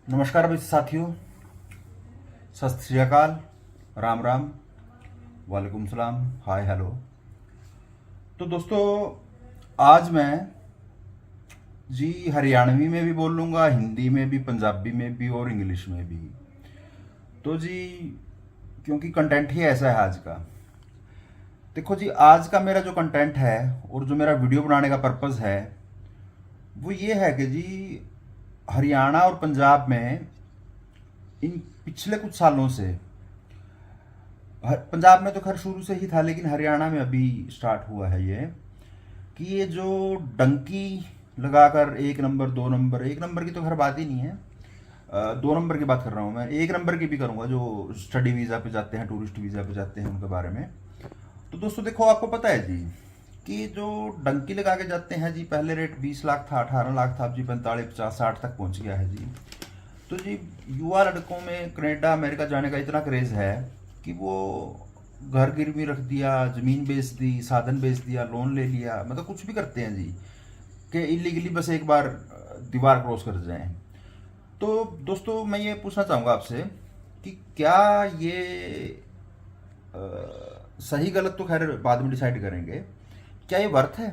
नमस्कार भाई साथियों, सत श्री अकाल, राम राम, वालेकुम सलाम, हाय हेलो। तो दोस्तों, आज मैं जी हरियाणवी में भी बोल लूँगा, हिंदी में भी, पंजाबी में भी और इंग्लिश में भी। तो जी, क्योंकि कंटेंट ही ऐसा है आज का। देखो जी, आज का मेरा जो कंटेंट है और जो मेरा वीडियो बनाने का पर्पज़ है वो ये है कि जी हरियाणा और पंजाब में इन पिछले कुछ सालों से, पंजाब में तो खैर शुरू से ही था लेकिन हरियाणा में अभी स्टार्ट हुआ है ये, कि ये जो डंकी लगाकर एक नंबर दो नंबर, एक नंबर की तो खैर बात ही नहीं है, दो नंबर की बात कर रहा हूँ मैं, एक नंबर की भी करूँगा, जो स्टडी वीज़ा पे जाते हैं, टूरिस्ट वीज़ा पे जाते हैं, उनके बारे में। तो दोस्तों देखो, आपको पता है जी कि जो डंकी लगा के जाते हैं जी, पहले रेट 20 लाख था, 18 लाख था, अब जी 45 50 60 तक पहुंच गया है जी। तो जी युवा लड़कों में कनाडा अमेरिका जाने का इतना क्रेज़ है कि वो घर गिरवी रख दिया, ज़मीन बेच दी, साधन बेच दिया, लोन ले लिया, मतलब कुछ भी करते हैं जी, कि इलीगली बस एक बार दीवार क्रॉस कर जाएं। तो दोस्तों, मैं ये पूछना चाहूँगा आपसे कि क्या ये सही गलत तो खैर बाद में डिसाइड करेंगे, क्या ये वर्थ है?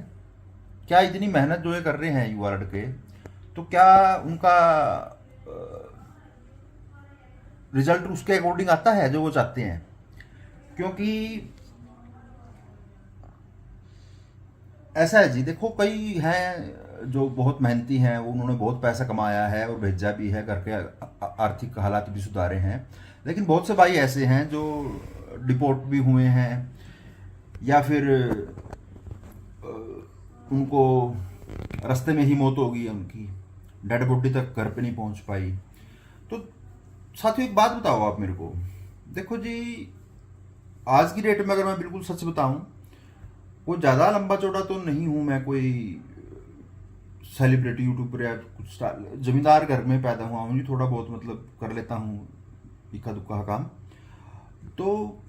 क्या इतनी मेहनत जो ये कर रहे हैं युवा लड़के, तो क्या उनका रिजल्ट उसके अकॉर्डिंग आता है जो वो चाहते हैं? क्योंकि ऐसा है जी, देखो कई हैं जो बहुत मेहनती हैं, वो उन्होंने बहुत पैसा कमाया है और भेजा भी है, घर के आर्थिक हालात भी सुधारे हैं, लेकिन बहुत से भाई ऐसे हैं जो डिपोर्ट भी हुए हैं, या फिर उनको रास्ते में ही मौत हो गई है, उनकी डेड बॉडी तक घर पे नहीं पहुंच पाई। तो साथियों, एक बात बताओ आप मेरे को, देखो जी, आज की डेट में अगर मैं बिल्कुल सच बताऊं, कोई ज़्यादा लंबा चौड़ा तो नहीं हूं मैं, कोई सेलिब्रिटी यूट्यूबर या कुछ जमींदार घर में पैदा हुआ हूँ जी, थोड़ा बहुत मतलब कर लेता हूँ इक्का दुक्का काम। तो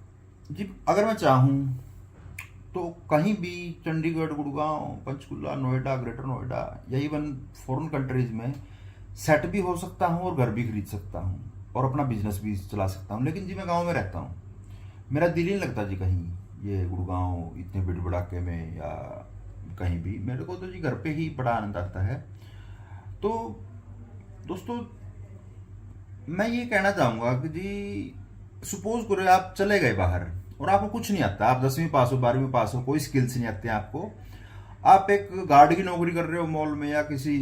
जी अगर मैं चाहूँ तो कहीं भी, चंडीगढ़, गुड़गांव, पंचकुला, नोएडा, ग्रेटर नोएडा या इवन फॉरेन कंट्रीज में सेट भी हो सकता हूँ और घर भी खरीद सकता हूँ और अपना बिजनेस भी चला सकता हूँ। लेकिन जी मैं गांव में रहता हूँ, मेरा दिल ही नहीं लगता जी कहीं ये गुड़गांव इतने बड़े बड़ाके में या कहीं भी। मेरे को तो जी घर पे ही बड़ा आनंद आता है। तो दोस्तों, मैं ये कहना चाहूँगा कि जी सपोज करो आप चले गए बाहर और आपको कुछ नहीं आता, आप 10वीं पास हो, 12वीं पास हो, कोई स्किल्स नहीं आते हैं आपको, आप एक गार्ड की नौकरी कर रहे हो मॉल में या किसी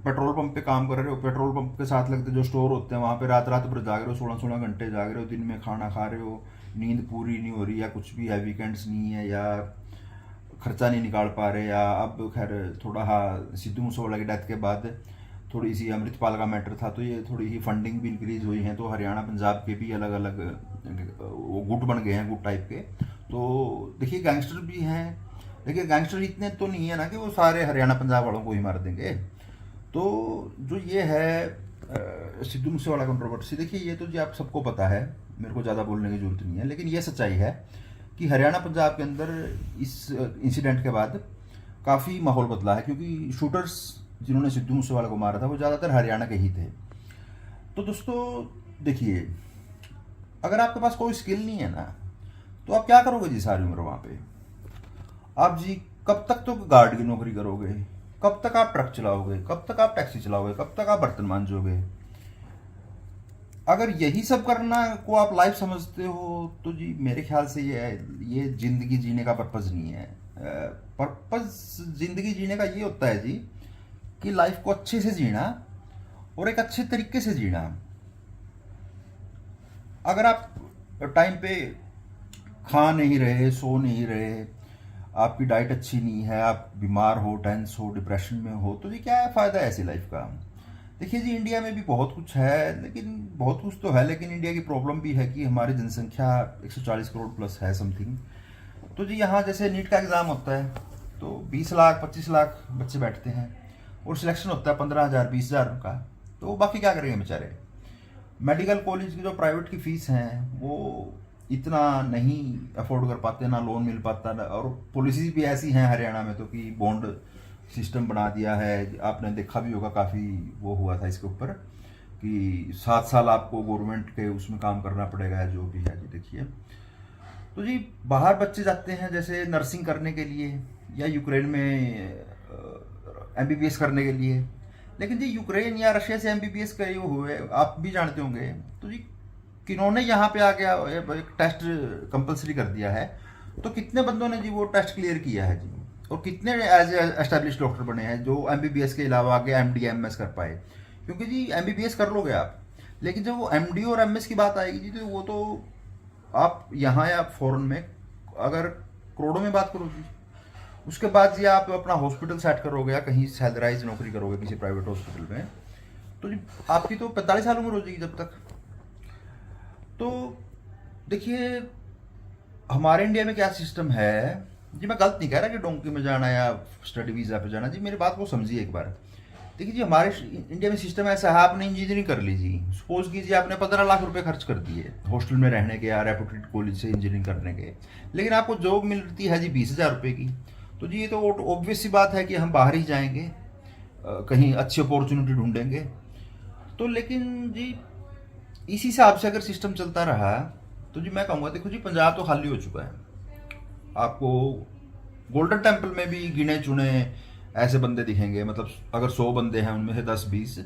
पेट्रोल पंप पे काम कर रहे हो, पेट्रोल पंप के साथ लगते जो स्टोर होते हैं वहाँ पे रात रात भर जाग रहे हो, 16-16 घंटे जाग रहे हो, दिन में खाना खा रहे हो, नींद पूरी नहीं हो रही या कुछ भी है, वीकेंड्स नहीं है या खर्चा नहीं निकाल पा रहे, या अब खैर थोड़ा सिद्धू मूसेवाला की डेथ के बाद थोड़ी सी अमृतपाल का मैटर था, तो ये थोड़ी ही फंडिंग भी इंक्रीज हुई है, तो हरियाणा पंजाब के भी अलग अलग वो गुट बन गए हैं, गुट टाइप के। तो देखिए गैंगस्टर भी हैं, देखिए गैंगस्टर इतने तो नहीं है ना कि वो सारे हरियाणा पंजाब वालों को ही मार देंगे। तो जो ये है सिद्धू मूसेवाला कंट्रोवर्सी, देखिए ये तो जी आप सबको पता है, मेरे को ज़्यादा बोलने की जरूरत नहीं है, लेकिन ये सच्चाई है कि हरियाणा पंजाब के अंदर इस इंसिडेंट के बाद काफ़ी माहौल बदला है, क्योंकि शूटर्स जिन्होंने सिद्धू मूसेवाला को मारा था वो ज़्यादातर हरियाणा के ही थे। तो दोस्तों देखिए, अगर आपके पास कोई स्किल नहीं है ना, तो आप क्या करोगे जी सारी उम्र वहाँ पे? आप जी कब तक तो गार्ड की नौकरी करोगे, कब तक आप ट्रक चलाओगे, कब तक आप टैक्सी चलाओगे, कब तक आप बर्तन मांजोगे? अगर यही सब करना को आप लाइफ समझते हो तो जी मेरे ख्याल से ये जिंदगी जीने का पर्पज नहीं है। पर्पज जिंदगी जीने का ये होता है जी कि लाइफ को अच्छे से जीना और एक अच्छे तरीके से जीना। अगर आप टाइम पे खा नहीं रहे, सो नहीं रहे, आपकी डाइट अच्छी नहीं है, आप बीमार हो, टेंस हो, डिप्रेशन में हो, तो जी क्या है फ़ायदा है ऐसी लाइफ का? देखिए जी, इंडिया में भी बहुत कुछ है, लेकिन बहुत कुछ तो है, लेकिन इंडिया की प्रॉब्लम भी है कि हमारी जनसंख्या 140 करोड़ प्लस है समथिंग। तो जी यहाँ जैसे नीट का एग्ज़ाम होता है तो 20 लाख 25 लाख बच्चे बैठते हैं और सिलेक्शन होता है 15,000 20,000 का, तो वो बाकी क्या करेंगे बेचारे? मेडिकल कॉलेज की जो प्राइवेट की फीस हैं वो इतना नहीं अफोर्ड कर पाते, ना लोन मिल पाता ना, और पॉलिसी भी ऐसी हैं हरियाणा में तो कि बॉन्ड सिस्टम बना दिया है, आपने देखा भी होगा, काफ़ी वो हुआ था इसके ऊपर कि 7 साल आपको गवर्नमेंट के उसमें काम करना पड़ेगा, जो भी है जी। देखिए तो जी बाहर बच्चे जाते हैं जैसे नर्सिंग करने के लिए या यूक्रेन में एमबीबीएस करने के लिए, लेकिन जी यूक्रेन या रशिया से एमबीबीएस करे हुए आप भी जानते होंगे, तो जी किन्होंने यहाँ पे आके एक टेस्ट कंपलसरी कर दिया है, तो कितने बंदों ने जी वो टेस्ट क्लियर किया है जी, और कितने एज एस्टेब्लिश डॉक्टर बने हैं जो एमबीबीएस के अलावा आगे एमडी एमएस कर पाए। क्योंकि जी एमबीबीएस कर लोगे आप, लेकिन जब वो एमडी और एमएस की बात आएगी जी, तो वो तो आप यहाँ या फॉरेन में अगर करोड़ों में बात करो जी, उसके बाद जी आप अपना हॉस्पिटल सेट करोगे या कहीं सैलराइज नौकरी करोगे किसी प्राइवेट हॉस्पिटल में, तो जी आपकी तो 45 साल उम्र हो जाएगी जब तक। तो देखिए हमारे इंडिया में क्या सिस्टम है जी, मैं गलत नहीं कह रहा कि डोंकी में जाना या स्टडी वीज़ा पे जाना जी, मेरी बात को समझिए एक बार। देखिए जी हमारे इंडिया में सिस्टम ऐसा है, आपने इंजीनियरिंग कर लीजिए, सपोज कीजिए आपने 15 लाख रुपए खर्च कर दिए हॉस्टल में रहने के या रेपुटेड कॉलेज से इंजीनियरिंग करने के, लेकिन आपको जॉब मिलती है जी 20,000 रुपये की, तो जी ये तो ऑब्वियस सी बात है कि हम बाहर ही जाएंगे, कहीं अच्छी अपॉर्चुनिटी ढूंढेंगे। तो लेकिन जी इसी हिसाब से अगर सिस्टम चलता रहा तो जी मैं कहूँगा, देखो जी पंजाब तो खाली हो चुका है, आपको गोल्डन टेम्पल में भी गिने चुने ऐसे बंदे दिखेंगे, मतलब अगर 100 बंदे हैं उनमें से 10-20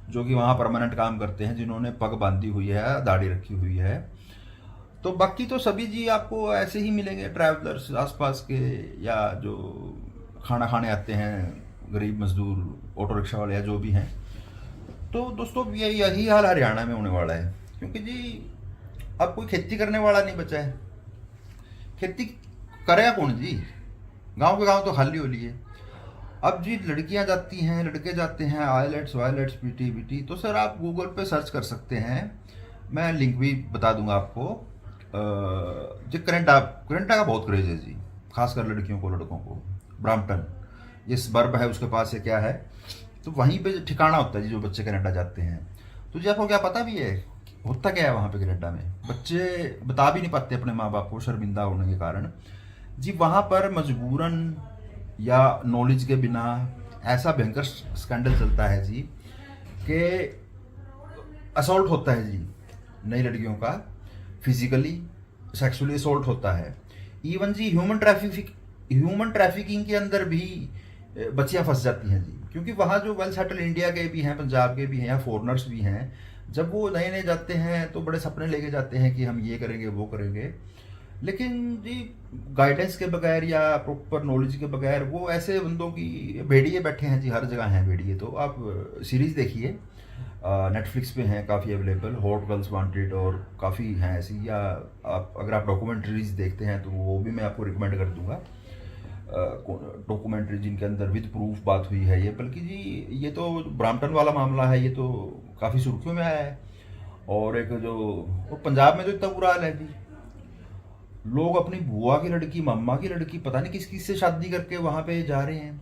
जो कि वहाँ परमानेंट काम करते हैं, जिन्होंने पग बांधी हुई है, दाढ़ी रखी हुई है, तो बाकी तो सभी जी आपको ऐसे ही मिलेंगे ट्रैवलर्स आसपास के, या जो खाना खाने आते हैं गरीब मजदूर, ऑटो रिक्शा वाले या जो भी हैं। तो दोस्तों यही हाल हरियाणा में होने वाला है, क्योंकि जी अब कोई खेती करने वाला नहीं बचा है। खेती करेगा कौन जी, गांव के गांव तो खाली हो लिए। अब जी लड़कियां जाती हैं, लड़के जाते हैं आईलेट्स वायलेट्स पीटी बीटी, तो सर आप गूगल पे सर्च कर सकते हैं, मैं लिंक भी बता दूंगा आपको। जी कनाडा का बहुत क्रेज है जी, खासकर लड़कियों को, लड़कों को। ब्राम्पटन ये बर्ब है उसके पास है, क्या है, तो वहीं पे ठिकाना होता है जी जो बच्चे कनाडा जाते हैं। तो जी आपको क्या पता भी है होता क्या है वहाँ पे कनाडा में, बच्चे बता भी नहीं पाते अपने माँ बाप को शर्मिंदा होने के कारण जी। वहाँ पर मजबूरन या नॉलेज के बिना ऐसा भयंकर स्कैंडल चलता है जी कि असॉल्ट होता है जी नई लड़कियों का, फिजिकली सेक्सुअली असॉल्ट होता है। इवन जी ह्यूमन ट्रैफिकिंग के अंदर भी बच्चियां फंस जाती हैं जी, क्योंकि वहाँ जो वेल सेटल इंडिया के भी हैं, पंजाब के भी हैं, या फॉरनर्स भी हैं, जब वो नए नए जाते हैं तो बड़े सपने लेके जाते हैं कि हम ये करेंगे वो करेंगे, लेकिन जी गाइडेंस के बगैर या प्रॉपर नॉलेज के बगैर वो ऐसे बंदों की भेड़िए बैठे हैं जी, हर जगह हैं भेड़िए। तो आप सीरीज़ देखिए, नेटफ्लिक्स पे हैं काफ़ी अवेलेबल, हॉट गर्ल्स वांटेड और काफ़ी हैं ऐसी, या आप अगर आप डॉक्यूमेंट्रीज देखते हैं तो वो भी मैं आपको रिकमेंड कर दूंगा, डॉक्यूमेंट्री जिनके अंदर विद प्रूफ बात हुई है ये। बल्कि जी ये तो ब्राम्पटन वाला मामला है, ये तो काफ़ी सुर्खियों में आया है। और एक जो पंजाब में तो इतना बुरा हाल है जी, लोग अपनी बुआ की लड़की, मम्मा की लड़की, पता नहीं किस किस से शादी करके वहाँ पे जा रहे हैं।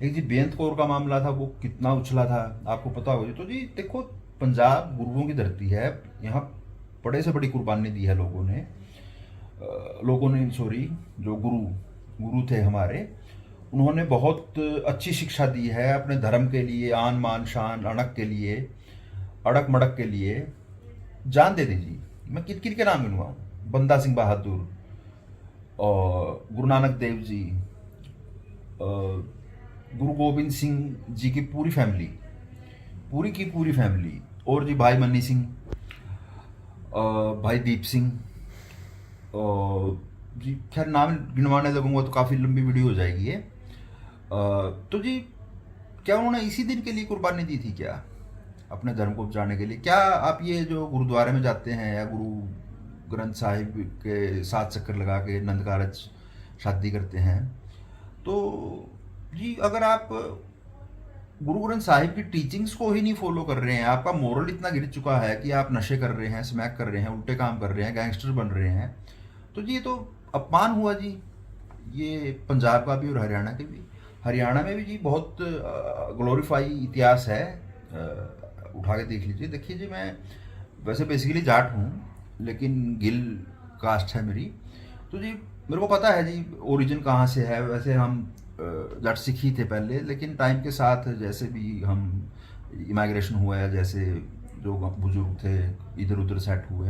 एक जी बेंत कौर का मामला था, वो कितना उछला था आपको पता होगा। तो जी देखो पंजाब गुरुओं की धरती है, यहाँ बड़े से बड़ी कुर्बानी दी है लोगों ने सॉरी, जो गुरु थे हमारे, उन्होंने बहुत अच्छी शिक्षा दी है अपने धर्म के लिए, आन मान शान अणक के लिए, अड़क मड़क के लिए जान दे दीजिए। मैं किन के नाम गिनवाऊँ, बंदा सिंह बहादुर और गुरु नानक देव जी, गुरु गोविंद सिंह जी की पूरी फैमिली, और जी भाई मन्नी सिंह, भाई दीप सिंह, जी खैर नाम गिनवाने लगूंगा तो काफ़ी लंबी वीडियो हो जाएगी ये। तो जी क्या उन्होंने इसी दिन के लिए कुर्बानी दी थी क्या, अपने धर्म को बचाने के लिए? क्या आप ये जो गुरुद्वारे में जाते हैं या गुरु ग्रंथ साहिब के 7 चक्कर लगा के नंद कारज शादी करते हैं, तो जी अगर आप गुरु ग्रंथ साहिब की टीचिंग्स को ही नहीं फॉलो कर रहे हैं, आपका मोरल इतना गिर चुका है कि आप नशे कर रहे हैं, स्मैक कर रहे हैं, उल्टे काम कर रहे हैं, गैंगस्टर बन रहे हैं, तो जी ये तो अपमान हुआ जी। ये पंजाब का भी और हरियाणा के भी। हरियाणा में भी जी बहुत ग्लोरीफाई इतिहास है, उठा के देख लीजिए। देखिए जी मैं वैसे बेसिकली जाट हूँ, लेकिन गिल कास्ट है मेरी, तो जी मेरे को पता है जी ओरिजिन कहाँ से है। वैसे हम जाट सिख ही थे पहले, लेकिन टाइम के साथ जैसे भी हम इमाइग्रेशन हुआ है, जैसे जो बुजुर्ग थे इधर उधर सेट हुए,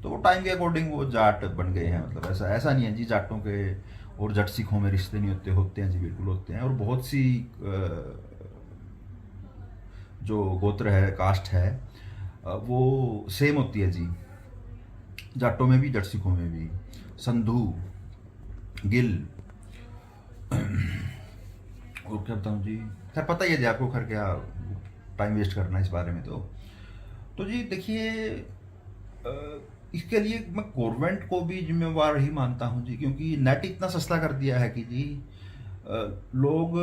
तो वो टाइम के अकॉर्डिंग वो जाट बन गए हैं। मतलब ऐसा ऐसा नहीं है जी जाटों के और जट सिखों में रिश्ते नहीं होते, होते हैं जी, बिल्कुल होते हैं। और बहुत सी जो गोत्र है, कास्ट है, वो सेम होती है जी, जाटों में भी जट सिखों में भी। संधू, गिल, और क्या बताऊँ जी, खैर पता ही है जी आपको, खैर क्या टाइम वेस्ट करना इस बारे में। तो जी देखिए, इसके लिए मैं गवर्नमेंट को भी जिम्मेवार ही मानता हूँ जी, क्योंकि नेट इतना सस्ता कर दिया है कि जी लोग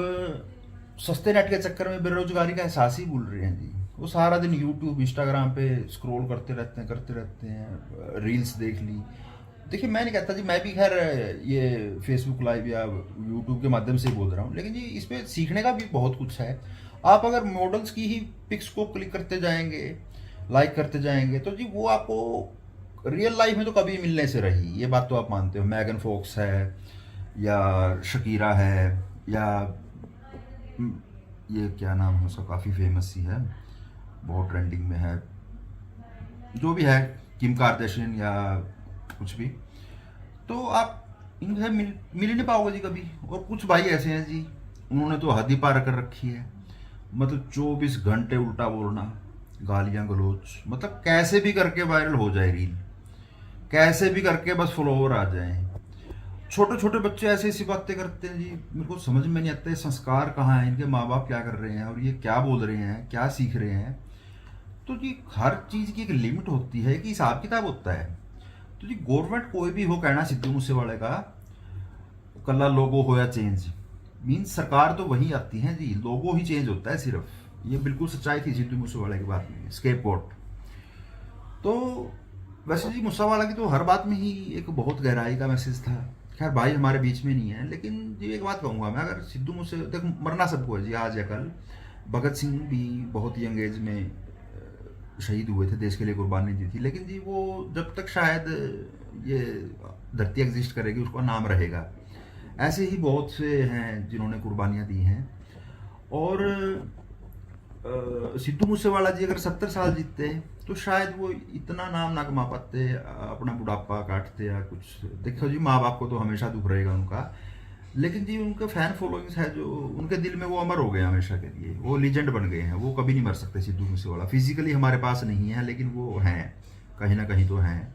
सस्ते नेट के चक्कर में बेरोजगारी का एहसास ही भूल रहे हैं जी। वो सारा दिन यूट्यूब इंस्टाग्राम पे स्क्रॉल करते रहते हैं, रील्स देख ली। देखिए मैं नहीं कहता जी, मैं भी खैर ये फेसबुक लाइव या यूट्यूब के माध्यम से ही बोल रहा हूँ, लेकिन जी इसमें सीखने का भी बहुत कुछ है। आप अगर मॉडल्स की ही पिक्स को क्लिक करते जाएंगे, लाइक करते जाएंगे, तो जी वो आपको रियल लाइफ में तो कभी मिलने से रही, ये बात तो आप मानते हो। मैगन फोक्स है, या शकीरा है, या ये क्या नाम है उसका, काफ़ी फेमस ही है, बहुत ट्रेंडिंग में है, जो भी है, किम कार्दाशियन या कुछ भी, तो आप इनसे मिल ही नहीं पाओगे जी कभी। और कुछ भाई ऐसे हैं जी, उन्होंने तो हद ही पार कर रखी है। मतलब 24 घंटे उल्टा बोलना, गालियां गलोच, मतलब कैसे भी करके वायरल हो जाए रील, कैसे भी करके बस फॉलोवर आ जाए। छोटे छोटे बच्चे ऐसी ऐसी बातें करते हैं जी, मेरे को समझ में नहीं आता है संस्कार कहाँ है, इनके माँ बाप क्या कर रहे हैं और ये क्या बोल रहे हैं, क्या सीख रहे हैं। तो जी हर चीज़ की एक लिमिट होती है, कि हिसाब किताब होता है। तो जी गवर्नमेंट कोई भी हो, कहना सिद्धू मूसेवाले का कल्ला लोगो हो या चेंज, मीन्स सरकार तो वही आती है जी, लोगो ही चेंज होता है सिर्फ। ये बिल्कुल सच्चाई थी सिद्धू मूसेवाले की बात में, स्केपगोट। तो वैसे जी मूसेवाला की तो हर बात में ही एक बहुत गहराई का मैसेज था। खैर भाई हमारे बीच में नहीं है, लेकिन जी एक बात कहूँगा मैं, अगर सिद्धू मूसे, देख मरना सबको है जी, आज या कल। भगत सिंह भी बहुत यंग एज में शहीद हुए थे, देश के लिए कुर्बानी दी थी, लेकिन जी वो जब तक शायद ये धरती एग्जिस्ट करेगी उसका नाम रहेगा। ऐसे ही बहुत से हैं जिन्होंने कुर्बानियाँ दी हैं। और सिद्धू मूसेवाला जी अगर 70 साल जीतते तो शायद वो इतना नाम ना कमा पाते, अपना बुढ़ापा काटते या कुछ। देखो जी माँ बाप को तो हमेशा दुख रहेगा उनका, लेकिन जी उनके फैन फॉलोइंग्स है जो उनके दिल में, वो अमर हो गए हमेशा के लिए, वो लीजेंड बन गए हैं, वो कभी नहीं मर सकते सिद्धू मूसेवाला। फिजिकली हमारे पास नहीं है, लेकिन वो हैं, कहीं ना कहीं तो हैं।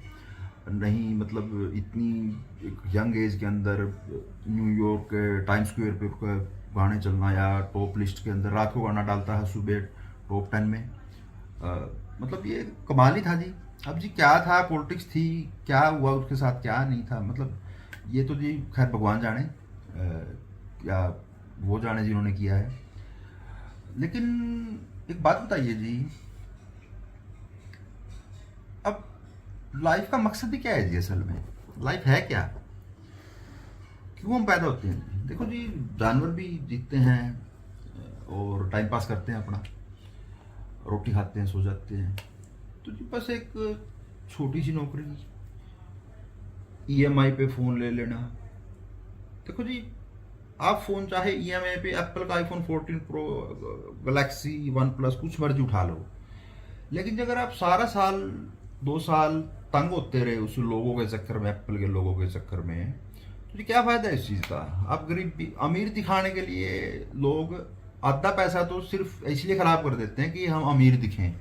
नहीं मतलब इतनी यंग एज के अंदर न्यूयॉर्क के टाइम स्क्वायर पे उसका गाने चलना, या टॉप लिस्ट के अंदर रात को गाना डालता है, सुबह टॉप 10 में, मतलब ये कमाल ही था जी। अब जी क्या था, पॉलिटिक्स थी, क्या हुआ उसके साथ क्या नहीं था, मतलब ये तो जी खैर भगवान जाने, या वो जाने जिन्होंने किया है। लेकिन एक बात बताइए जी, अब लाइफ का मकसद ही क्या है जी? असल में लाइफ है क्या, क्यों हम पैदा होते हैं? देखो जी जानवर भी जीतते हैं और टाइम पास करते हैं अपना, रोटी खाते हैं, सो जाते हैं। तो जी बस एक छोटी सी नौकरी, ईएमआई पे फ़ोन ले लेना। देखो जी आप फ़ोन चाहे ईएमआई पे एप्पल का iPhone 14 pro, Galaxy one plus, कुछ मर्जी उठा लो, लेकिन अगर आप सारा साल 2 साल तंग होते रहे उस लोगों के चक्कर में, एप्पल के लोगों के चक्कर में, तो क्या फ़ायदा है इस चीज़ का? आप गरीब अमीर दिखाने के लिए लोग आधा पैसा तो सिर्फ इसलिए ख़राब कर देते हैं कि हम अमीर दिखें।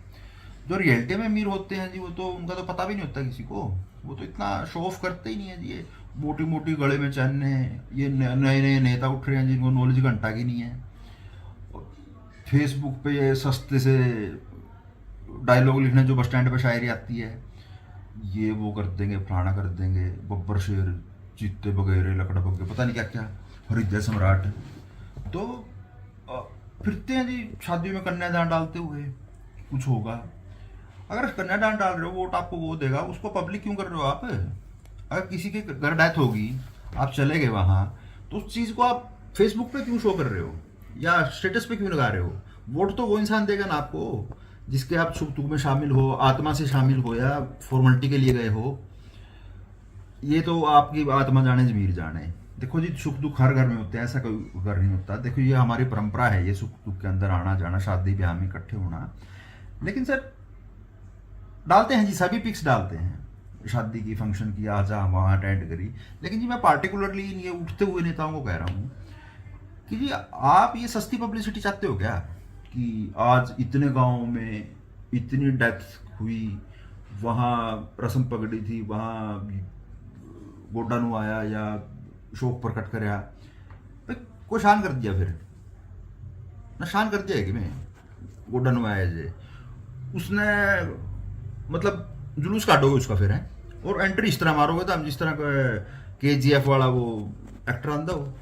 जो रियलिटी में अमीर होते हैं जी, वो तो उनका तो पता भी नहीं होता किसी को, वो तो इतना शो ऑफ करते ही नहीं है जी। ये मोटी मोटी गले में चहने, ये नए नए नेता उठ रहे हैं जिनको नॉलेज घंटा की नहीं है, फेसबुक पे ये सस्ते से डायलॉग लिखने, जो बस स्टैंड पे शायरी आती है, ये वो कर देंगे, फलाना कर देंगे, बब्बर शेर, चीते वगैरह, लकड़ा बग्गे, पता नहीं क्या क्या, हृदय सम्राट। तो फिरते हैं जी शादियों में कन्यादान डालते हुए, कुछ होगा। अगर कन्यादान डाल रहे हो, वोट आपको वो देगा, उसको पब्लिक क्यों कर रहे हो आप? अगर किसी के घर डेथ होगी, आप चले गए वहाँ, तो उस चीज़ को आप फेसबुक पे क्यों शो कर रहे हो या स्टेटस पे क्यों लगा रहे हो? वोट तो वो इंसान देगा ना आपको जिसके आप सुख दुख में शामिल हो, आत्मा से शामिल हो, या फॉर्मेलिटी के लिए गए हो। ये तो आपकी आत्मा जाने जमीर जाने। देखो जी सुख दुख हर घर में होते हैं, ऐसा कोई घर नहीं होता। देखो ये हमारी परंपरा है, ये सुख दुख के अंदर आना जाना, शादी ब्याह में इकट्ठे होना। लेकिन सर डालते हैं जी, सभी पिक्स डालते हैं शादी की, फंक्शन की, आज वहाँ अटेंड करी। लेकिन जी मैं पार्टिकुलरली ये उठते हुए नेताओं को कह रहा हूँ कि जी आप ये सस्ती पब्लिसिटी चाहते हो क्या, कि आज इतने गाँव में इतनी डेथ हुई, वहाँ रस्म पकड़ी थी, वहाँ गोडा नु आया या शोक प्रकट कराया, भाई कोई शान कर दिया, फिर ना शान कर दिया है कि मैं गोडा नु आया जे उसने, मतलब जुलूस काटोगे उसका फिर है, और एंट्री इस तरह मारोगे तो हम जिस तरह KGF वाला वो एक्टर आंदा हो,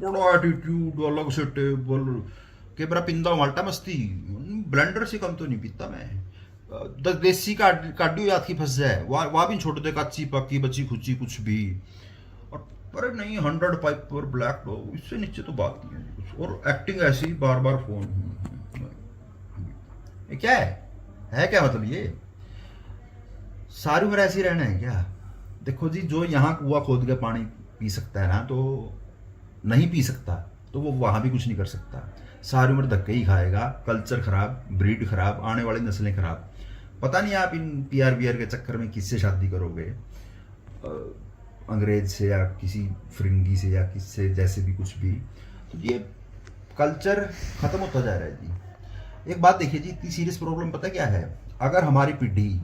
बड़ा एटीट्यूड, अलग से टेबल के बरा पिंदा माल्टा मस्ती, ब्लेंडर से कम तो नहीं पीता मैं, 10 देसी काडियो याद की फंस जाए, वहाँ भी छोड़ दे, कच्ची पक्की बची खुची कुछ भी, और अरे नहीं 100 पाइप पर ब्लैक लो, इससे नीचे तो बात नहीं है कुछ, और एक्टिंग ऐसी बार बार फोन, ये क्या है क्या मतलब, ये सारी उम्र ऐसे ही रहना है क्या? देखो जी, जो यहाँ कुआं खोद के पानी पी सकता है ना, तो नहीं पी सकता तो वो वहाँ भी कुछ नहीं कर सकता, सारी उम्र धक्के ही खाएगा, कल्चर खराब, ब्रीड खराब, आने वाली नस्लें खराब। पता नहीं आप इन PR के चक्कर में किससे शादी करोगे, अंग्रेज से या किसी फिरंगी से या किससे, जैसे भी कुछ भी, तो ये कल्चर खत्म होता जा रहा है जी। एक बात देखिए जी, इतनी सीरियस प्रॉब्लम पता क्या है, अगर हमारी पीढ़ी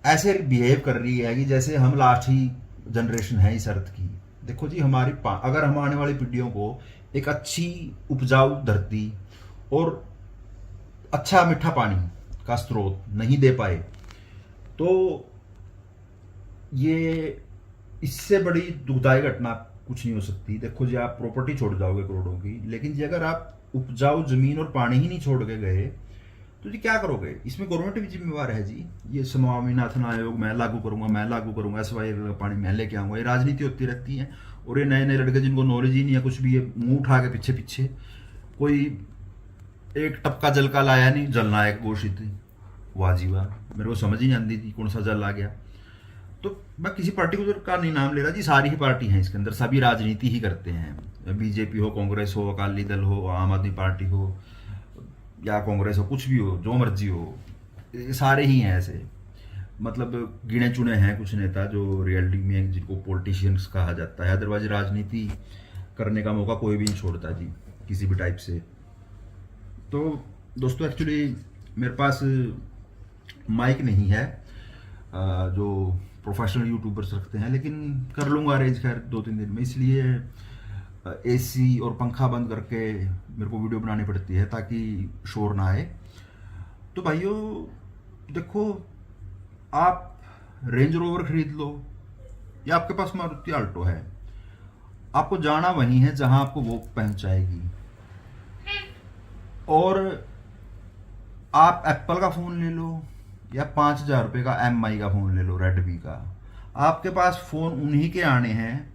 ऐसे बिहेव कर रही है कि जैसे हम लास्ट ही जनरेशन है इस अर्थ की, देखो जी हमारी अगर हम आने वाली पीढ़ियों को एक अच्छी उपजाऊ धरती और अच्छा मीठा पानी का स्रोत नहीं दे पाए, तो ये इससे बड़ी दुखदायी घटना कुछ नहीं हो सकती। देखो जी, आप प्रॉपर्टी छोड़ जाओगे करोड़ों की, लेकिन जी अगर आप उपजाऊ जमीन और पानी ही नहीं छोड़ के गए तो जी क्या करोगे? इसमें गवर्नमेंट भी जिम्मेवार है जी। ये स्वामीनाथन आयोग मैं लागू करूंगा, SY का पानी मैं लेके आऊंगा, ये राजनीति होती रहती है। और ये नए नए लड़के जिनको नॉलेज ही नहीं है कुछ भी, ये मुंह उठा के पीछे पीछे कोई एक टपका जल का लाया नहीं, जलना एक घोषित, वाह जी वाह, मेरे को समझ ही नहीं आती थी कौन सा जल आ गया। तो मैं किसी पार्टिकुलर का नहीं नाम ले रहा जी, सारी ही पार्टी हैं इसके अंदर, सभी राजनीति ही करते हैं, BJP हो, कांग्रेस हो, अकाली दल हो, आम आदमी पार्टी हो या कांग्रेस हो, कुछ भी हो, जो मर्जी हो, ये सारे ही हैं ऐसे। मतलब गिने चुने हैं कुछ नेता जो रियलिटी में जिनको पॉलिटिशियंस कहा जाता है, अदरवाइज राजनीति करने का मौका कोई भी नहीं छोड़ता जी, किसी भी टाइप से। तो दोस्तों एक्चुअली मेरे पास माइक नहीं है जो प्रोफेशनल यूट्यूबर्स रखते हैं, लेकिन कर लूँगा अरेंज खैर 2-3 दिन में, इसलिए AC और पंखा बंद करके मेरे को वीडियो बनानी पड़ती है ताकि शोर ना आए। तो भाइयों देखो, आप रेंज रोवर खरीद लो या आपके पास मारुति आल्टो है, आपको जाना वहीं है जहां आपको वो पहुंचाएगी। और आप एप्पल का फ़ोन ले लो या 5,000 रुपये का MI का फ़ोन ले लो, रेडमी का, आपके पास फ़ोन उन्हीं के आने हैं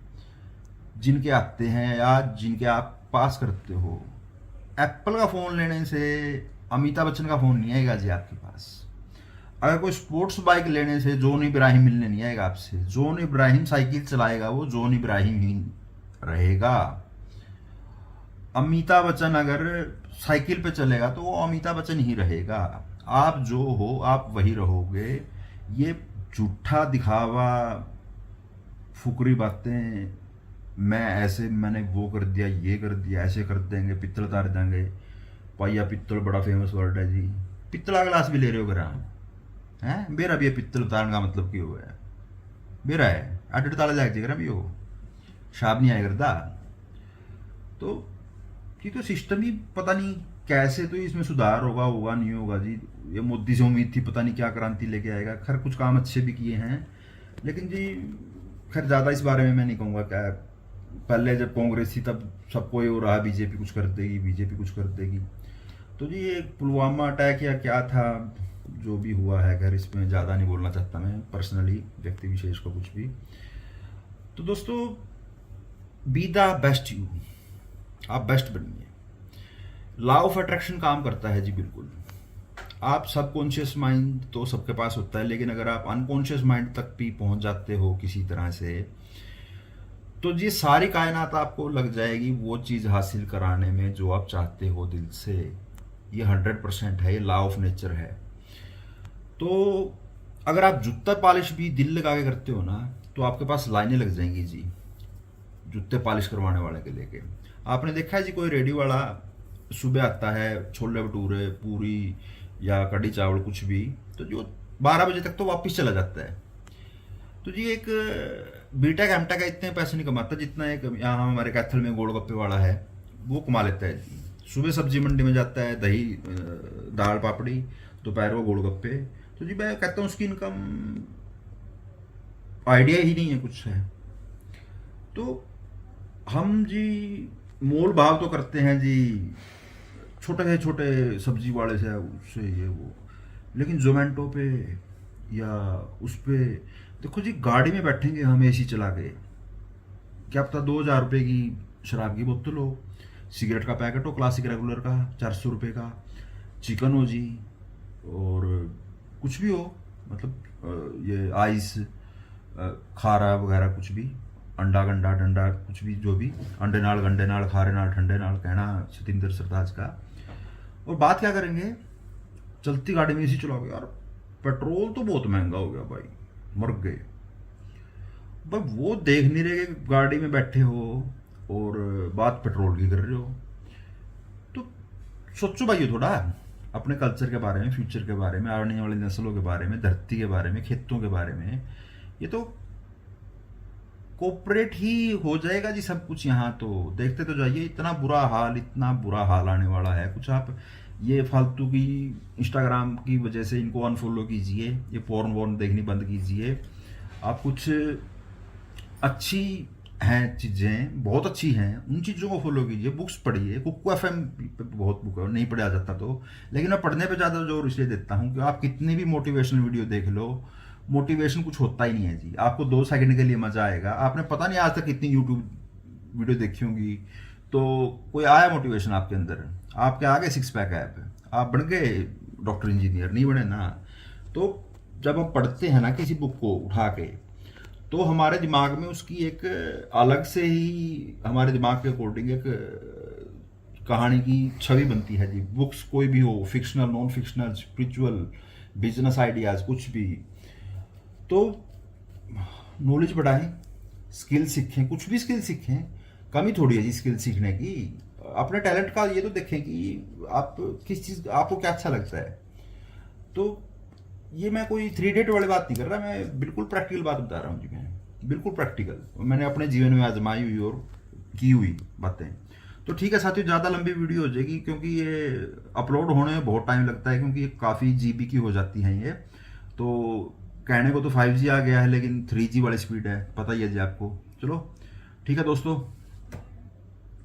जिनके आते हैं या जिनके आप पास करते हो। एप्पल का फ़ोन लेने से अमिताभ बच्चन का फ़ोन नहीं आएगा जी आपके पास। अगर कोई स्पोर्ट्स बाइक लेने से जॉन इब्राहिम मिलने नहीं आएगा आपसे। जॉन इब्राहिम साइकिल चलाएगा, वो जॉन इब्राहिम ही रहेगा। अमिताभ बच्चन अगर साइकिल पे चलेगा तो वो अमिताभ बच्चन ही रहेगा। आप जो हो आप वही रहोगे। ये झूठा दिखावा, फुकरी बातें, मैं ऐसे मैंने वो कर दिया, ये कर दिया, ऐसे कर देंगे, पित्तल उतार देंगे। पाइया पित्तल बड़ा फेमस वर्ड है जी। पित्तल का गिलास भी ले रहे हो घर हैं? मेरा भी पित्तल उतारने का मतलब क्यों है? मेरा है अट ताला जाग जगह भी हो शाब नहीं आया करता। तो ये तो सिस्टम ही पता नहीं कैसे, तो इसमें सुधार होगा नहीं होगा जी। ये मोदी से उम्मीद थी पता नहीं क्या क्रांति लेके आएगा। खैर कुछ काम अच्छे भी किए हैं, लेकिन जी खैर ज़्यादा इस बारे में मैं नहीं कहूँगा। क्या पहले जब कांग्रेस थी तब सबको ये हो रहा बीजेपी कुछ कर देगी, बीजेपी कुछ कर देगी। तो जी ये पुलवामा अटैक या क्या था जो भी हुआ है, खैर इसमें ज़्यादा नहीं बोलना चाहता मैं पर्सनली, व्यक्ति विशेष को कुछ भी। तो दोस्तों बी द बेस्ट यू, आप बेस्ट बनिए। लॉ ऑफ अट्रैक्शन काम करता है जी बिल्कुल। आप सबकॉन्शियस माइंड तो सबके पास होता है, लेकिन अगर आप अनकॉन्शियस माइंड तक भी पहुंच जाते हो किसी तरह से, तो जी सारी कायनात आपको लग जाएगी वो चीज़ हासिल कराने में जो आप चाहते हो दिल से। ये 100% है, ये लॉ ऑफ नेचर है। तो अगर आप जूता पॉलिश भी दिल लगा के करते हो ना, तो आपके पास लाइनें लग जाएंगी जी, जूते पॉलिश करवाने वाले के लेके। आपने देखा है जी, कोई रेडी वाला सुबह आता है, छोले भटूरे, पूरी या कढ़ी चावल कुछ भी, तो जो 12 बजे तक तो वापस चला जाता है। तो जी एक बीटेक एमटेक का इतने पैसे नहीं कमाता जितना एक यहाँ हमारे कैथल में गोलगप्पे वाला है वो कमा लेता है जी। सुबह सब्जी मंडी में जाता है, दही दाल पापड़ी, दोपहर को गोलगप्पे। तो जी मैं कहता हूँ उसकी इनकम आइडिया ही नहीं है कुछ है। तो हम जी मोल भाव तो करते हैं जी छोटे से छोटे सब्जी वाले से, उससे ये वो, लेकिन जोमेटो पे या उस पे देखो जी, गाड़ी में बैठेंगे हम एसी चला के, क्या पता 2,000 रुपये की शराब की बोतल हो, सिगरेट का पैकेट हो क्लासिक रेगुलर का 400 रुपये का, चिकन हो जी, और कुछ भी हो, मतलब ये आइस खारा वगैरह कुछ भी, अंडा गंडा डंडा कुछ भी, जो भी, अंडे नाल गंडे नाल खारे नाल ठंडे नाल, कहना सतिंदर सरताज का। और बात क्या करेंगे, चलती गाड़ी में इसी चलाओगे यार, पेट्रोल तो बहुत महंगा हो गया भाई, मर गए भाई। वो देख नहीं रहे कि गाड़ी में बैठे हो और बात पेट्रोल की कर रहे हो। तो सोचो भाई थोड़ा अपने कल्चर के बारे में, फ्यूचर के बारे में, आने वाली नस्लों के बारे में, धरती के बारे में, खेतों के बारे में। ये तो कोऑपरेट ही हो जाएगा जी सब कुछ। यहाँ तो देखते तो जाइए, इतना बुरा हाल आने वाला है। कुछ आप ये फालतू की इंस्टाग्राम की वजह से इनको अनफॉलो कीजिए, ये पोर्न वोर्न देखनी बंद कीजिए। आप कुछ अच्छी हैं चीज़ें, बहुत अच्छी हैं, उन चीज़ों को फॉलो कीजिए। बुक्स पढ़िए, कुक्कू एफएम पे बहुत बुक है, नहीं पढ़ा जाता तो, लेकिन मैं पढ़ने पे ज़्यादा जोर इसलिए देता हूँ कि आप कितनी भी मोटिवेशनल वीडियो देख लो, मोटिवेशन कुछ होता ही नहीं है जी। आपको 2 सेकंड के लिए मजा आएगा। आपने पता नहीं आज तक कितनी यूट्यूब वीडियो देखी होंगी, तो कोई आया मोटिवेशन आपके अंदर, आपके आगे 6 पैक ऐप, आप बन गए डॉक्टर इंजीनियर, नहीं बने ना। तो जब हम पढ़ते हैं ना किसी बुक को उठा के, तो हमारे दिमाग में उसकी एक अलग से ही, हमारे दिमाग के अकॉर्डिंग एक कहानी की छवि बनती है जी। बुक्स कोई भी हो, fictional, non fictional, spiritual, business ideas, कुछ भी। तो नॉलेज बढ़ाएं, स्किल सीखें, कुछ भी स्किल सीखें, कमी थोड़ी है जी स्किल सीखने की। अपने टैलेंट का ये तो देखें कि आप किस चीज़, आपको क्या अच्छा लगता है। तो ये मैं कोई 3 डेट वाली बात नहीं कर रहा, मैं बिल्कुल प्रैक्टिकल बात बता रहा हूँ जी। मैं बिल्कुल प्रैक्टिकल, मैंने अपने जीवन में आजमाई हुई और की हुई बातें। तो ठीक है साथियों, ज़्यादा लंबी वीडियो हो जाएगी क्योंकि ये अपलोड होने में बहुत टाइम लगता है, क्योंकि ये काफ़ी जीबी की हो जाती हैं ये। तो कहने को तो 5G आ गया है, लेकिन 3G वाली स्पीड है, पता ही है जी आपको। चलो ठीक है दोस्तों,